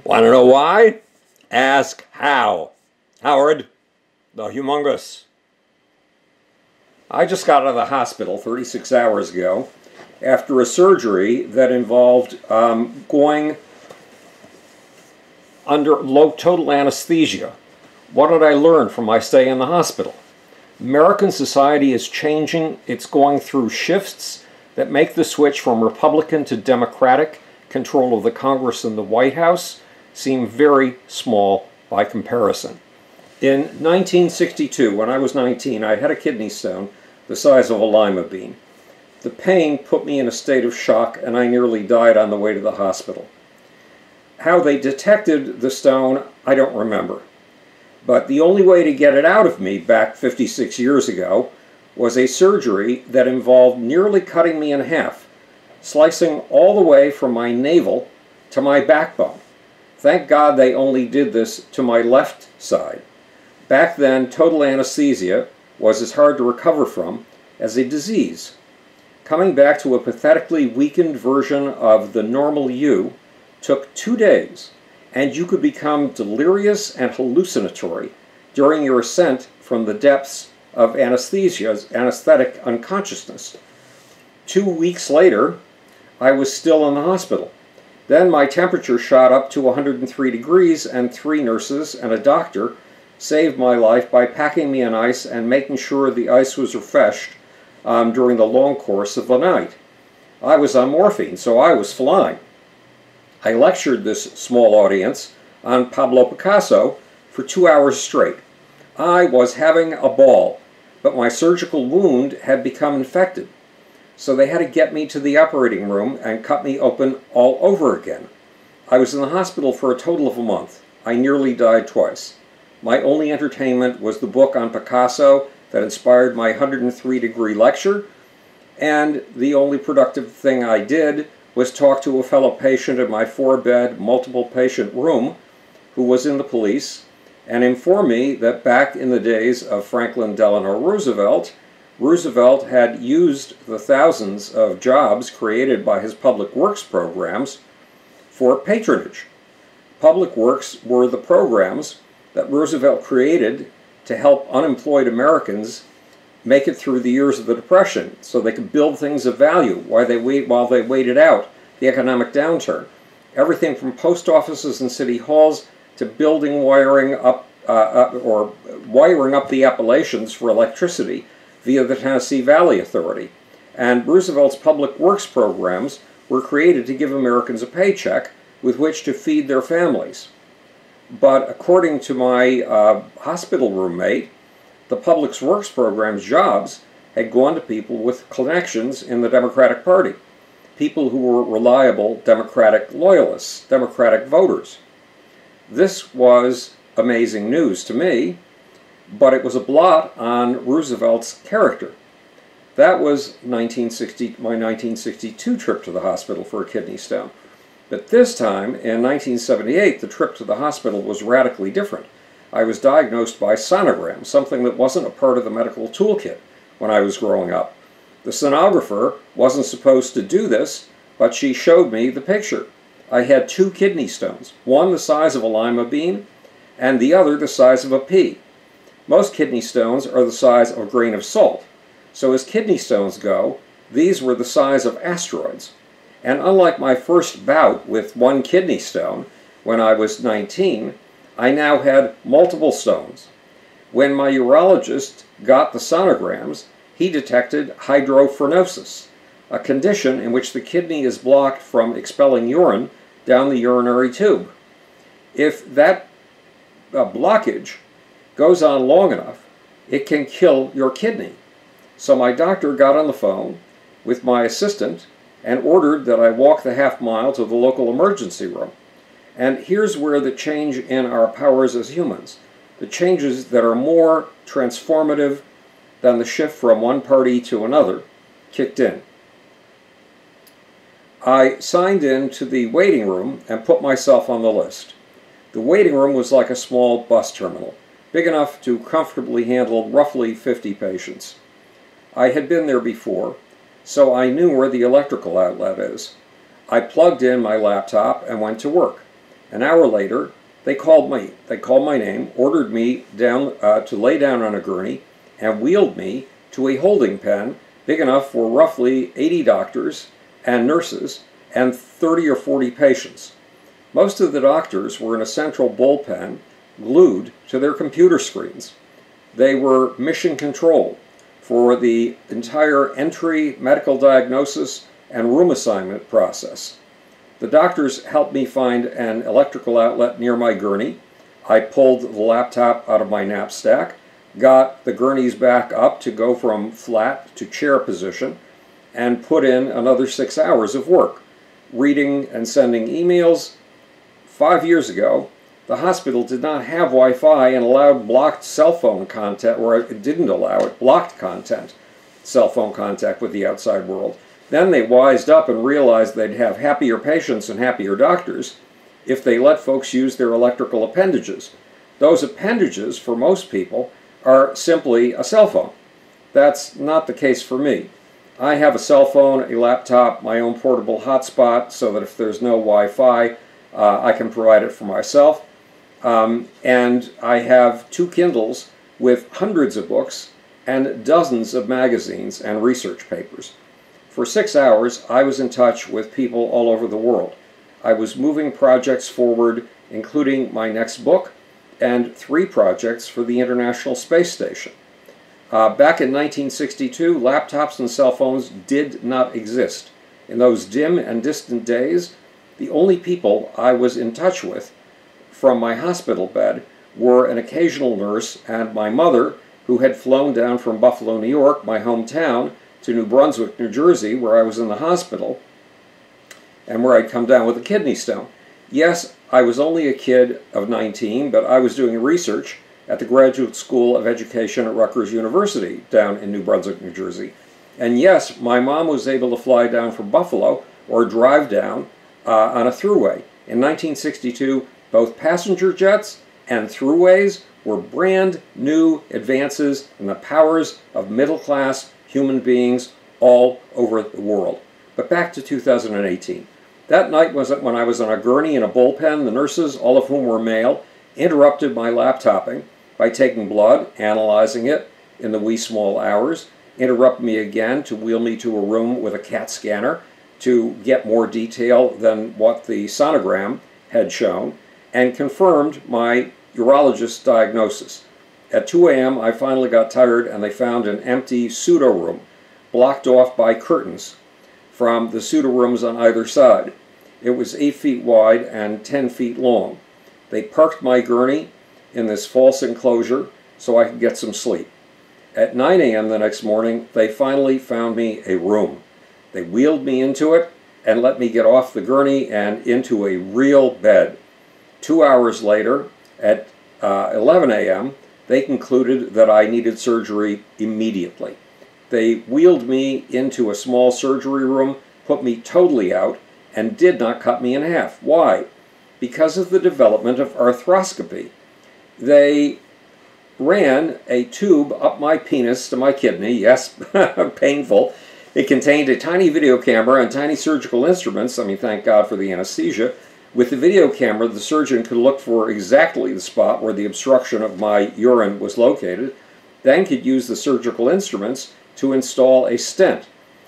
Want to know why? Ask how. Howard, the humongous. I just got out of the hospital 36 hours ago after a surgery that involved going under total anesthesia. What did I learn from my stay in the hospital? American society is changing. It's going through shifts that make the switch from Republican to Democratic control of the Congress and the White House seem very small by comparison. In 1962, when I was 19, I had a kidney stone the size of a lima bean. The pain put me in a state of shock and I nearly died on the way to the hospital. How they detected the stone, I don't remember. But the only way to get it out of me back 56 years ago was a surgery that involved nearly cutting me in half, slicing all the way from my navel to my backbone. Thank God they only did this to my left side. Back then, total anesthesia was as hard to recover from as a disease. Coming back to a pathetically weakened version of the normal you took 2 days, and you could become delirious and hallucinatory during your ascent from the depths of anesthetic unconsciousness. 2 weeks later, I was still in the hospital. Then my temperature shot up to 103 degrees, and 3 nurses and a doctor saved my life by packing me in ice and making sure the ice was refreshed during the long course of the night. I was on morphine, so I was flying. I lectured this small audience on Pablo Picasso for 2 hours straight. I was having a ball, but my surgical wound had become infected. So they had to get me to the operating room and cut me open all over again. I was in the hospital for a total of a month. I nearly died twice. My only entertainment was the book on Picasso that inspired my 103-degree lecture, and the only productive thing I did was talk to a fellow patient in my 4-bed, multiple-patient room who was in the police and inform me that back in the days of Franklin Delano Roosevelt, Roosevelt had used the thousands of jobs created by his public works programs for patronage. Public works were the programs that Roosevelt created to help unemployed Americans make it through the years of the Depression so they could build things of value while they waited out the economic downturn. Everything from post offices and city halls to building wiring up the Appalachians for electricity via the Tennessee Valley Authority. And Roosevelt's public works programs were created to give Americans a paycheck with which to feed their families. But according to my hospital roommate, the public works program's jobs had gone to people with connections in the Democratic Party, people who were reliable Democratic loyalists, Democratic voters. This was amazing news to me, but it was a blot on Roosevelt's character. That was my 1962 trip to the hospital for a kidney stone. But this time, in 1978, the trip to the hospital was radically different. I was diagnosed by sonogram, something that wasn't a part of the medical toolkit when I was growing up. The sonographer wasn't supposed to do this, but she showed me the picture. I had 2 kidney stones, one the size of a lima bean, and the other the size of a pea. Most kidney stones are the size of a grain of salt. So as kidney stones go, these were the size of asteroids. And unlike my first bout with 1 kidney stone when I was 19, I now had multiple stones. When my urologist got the sonograms, he detected hydrophreноsis, a condition in which the kidney is blocked from expelling urine down the urinary tube. If that blockage goes on long enough, it can kill your kidney. So my doctor got on the phone with my assistant and ordered that I walk the half-mile to the local emergency room. And here's where the change in our powers as humans, the changes that are more transformative than the shift from one party to another, kicked in. I signed in to the waiting room and put myself on the list. The waiting room was like a small bus terminal, big enough to comfortably handle roughly 50 patients. I had been there before, so I knew where the electrical outlet is. I plugged in my laptop and went to work. An hour later, they called me. They called my name, ordered me down to lay down on a gurney, and wheeled me to a holding pen big enough for roughly 80 doctors and nurses and 30 or 40 patients. Most of the doctors were in a central bullpen glued to their computer screens. They were mission control for the entire entry, medical diagnosis, and room assignment process. The doctors helped me find an electrical outlet near my gurney. I pulled the laptop out of my knapsack, got the gurneys back up to go from flat to chair position, and put in another 6 hours of work, reading and sending emails. 5 years ago, the hospital did not have Wi-Fi and allowed blocked cell phone contact, or it didn't allow it, blocked content, cell phone contact with the outside world. Then they wised up and realized they'd have happier patients and happier doctors if they let folks use their electrical appendages. Those appendages, for most people, are simply a cell phone. That's not the case for me. I have a cell phone, a laptop, my own portable hotspot, so that if there's no Wi-Fi, I can provide it for myself. And I have 2 Kindles with hundreds of books and dozens of magazines and research papers. For 6 hours, I was in touch with people all over the world. I was moving projects forward, including my next book and 3 projects for the International Space Station. Back in 1962, laptops and cell phones did not exist. In those dim and distant days, the only people I was in touch with from my hospital bed were an occasional nurse and my mother, who had flown down from Buffalo, New York, my hometown, to New Brunswick, New Jersey, where I was in the hospital, and where I'd come down with a kidney stone. Yes, I was only a kid of 19, but I was doing research at the Graduate School of Education at Rutgers University down in New Brunswick, New Jersey. And yes, my mom was able to fly down from Buffalo or drive down on a thruway. In 1962, both passenger jets and thruways were brand new advances in the powers of middle-class human beings all over the world. But back to 2018. That night was when I was on a gurney in a bullpen. The nurses, all of whom were male, interrupted my laptoping by taking blood, analyzing it in the wee small hours, interrupted me again to wheel me to a room with a CAT scanner to get more detail than what the sonogram had shown, and confirmed my urologist's diagnosis. At 2 a.m. I finally got tired and they found an empty pseudo room blocked off by curtains from the pseudo rooms on either side. It was 8 feet wide and 10 feet long. They parked my gurney in this false enclosure so I could get some sleep. At 9 a.m. the next morning, they finally found me a room. They wheeled me into it and let me get off the gurney and into a real bed. 2 hours later, at 11 a.m., they concluded that I needed surgery immediately. They wheeled me into a small surgery room, put me totally out, and did not cut me in half. Why? Because of the development of arthroscopy. They ran a tube up my penis to my kidney, yes, painful. It contained a tiny video camera and tiny surgical instruments. I mean, thank God for the anesthesia. With the video camera, the surgeon could look for exactly the spot where the obstruction of my urine was located, then could use the surgical instruments to install a stent.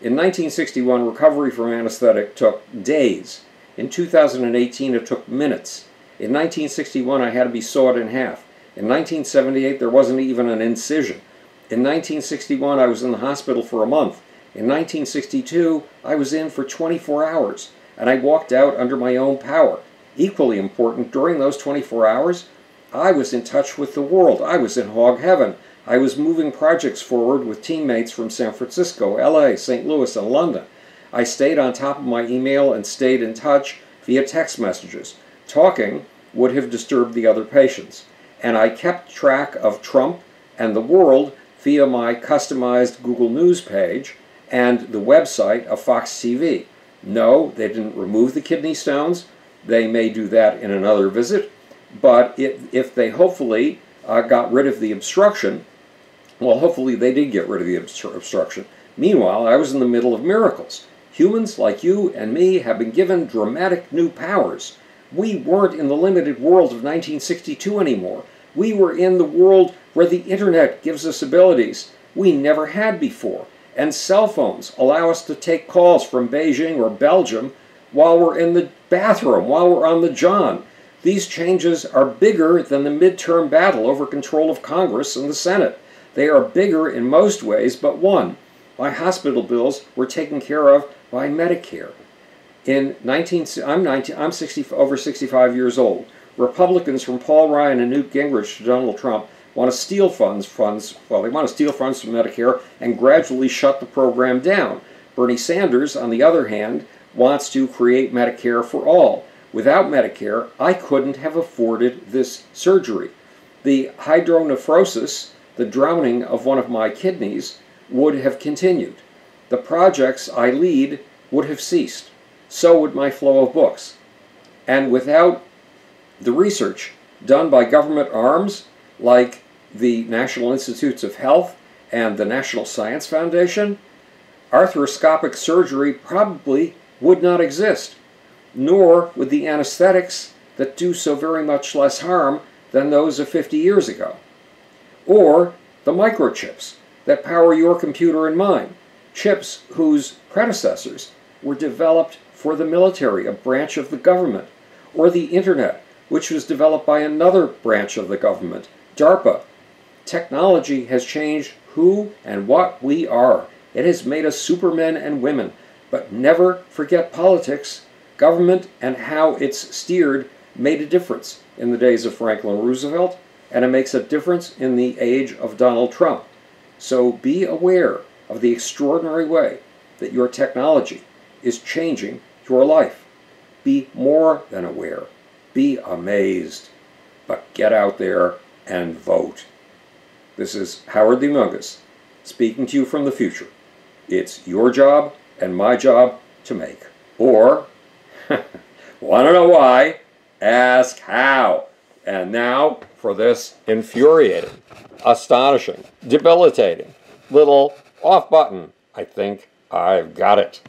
In 1961, recovery from anesthetic took days. In 2018, it took minutes. In 1961, I had to be sawed in half. In 1978, there wasn't even an incision. In 1961, I was in the hospital for a month. In 1962, I was in for 24 hours, and I walked out under my own power. Equally important, during those 24 hours, I was in touch with the world. I was in hog heaven. I was moving projects forward with teammates from San Francisco, LA, St. Louis, and London. I stayed on top of my email and stayed in touch via text messages. Talking would have disturbed the other patients. And I kept track of Trump and the world via my customized Google News page and the website of Fox TV. No, they didn't remove the kidney stones. They may do that in another visit. But if they hopefully got rid of the obstruction, well, hopefully they did get rid of the obstruction. Meanwhile, I was in the middle of miracles. Humans like you and me have been given dramatic new powers. We weren't in the limited world of 1962 anymore. We were in the world where the internet gives us abilities we never had before. And cell phones allow us to take calls from Beijing or Belgium while we're in the bathroom, while we're on the john. These changes are bigger than the midterm battle over control of Congress and the Senate. They are bigger in most ways but one. My hospital bills were taken care of by Medicare. I'm over 65 years old. Republicans from Paul Ryan and Newt Gingrich to Donald Trump want to steal they want to steal funds from Medicare and gradually shut the program down. Bernie Sanders, on the other hand, wants to create Medicare for all. Without Medicare, I couldn't have afforded this surgery. The hydronephrosis, the drowning of one of my kidneys, would have continued. The projects I lead would have ceased. So would my flow of books. And without the research done by government arms like the National Institutes of Health and the National Science Foundation, arthroscopic surgery probably would not exist, nor would the anesthetics that do so very much less harm than those of 50 years ago, or the microchips that power your computer and mine, chips whose predecessors were developed for the military, a branch of the government, or the internet, which was developed by another branch of the government, DARPA. Technology has changed who and what we are. It has made us supermen and women. But never forget politics. Government and how it's steered made a difference in the days of Franklin Roosevelt, and it makes a difference in the age of Donald Trump. So be aware of the extraordinary way that your technology is changing your life. Be more than aware. Be amazed. But get out there and vote. This is Howard the Humongous speaking to you from the future. It's your job and my job to make. Or, want to know why? Ask how. And now for this infuriating, astonishing, debilitating little off button. I think I've got it.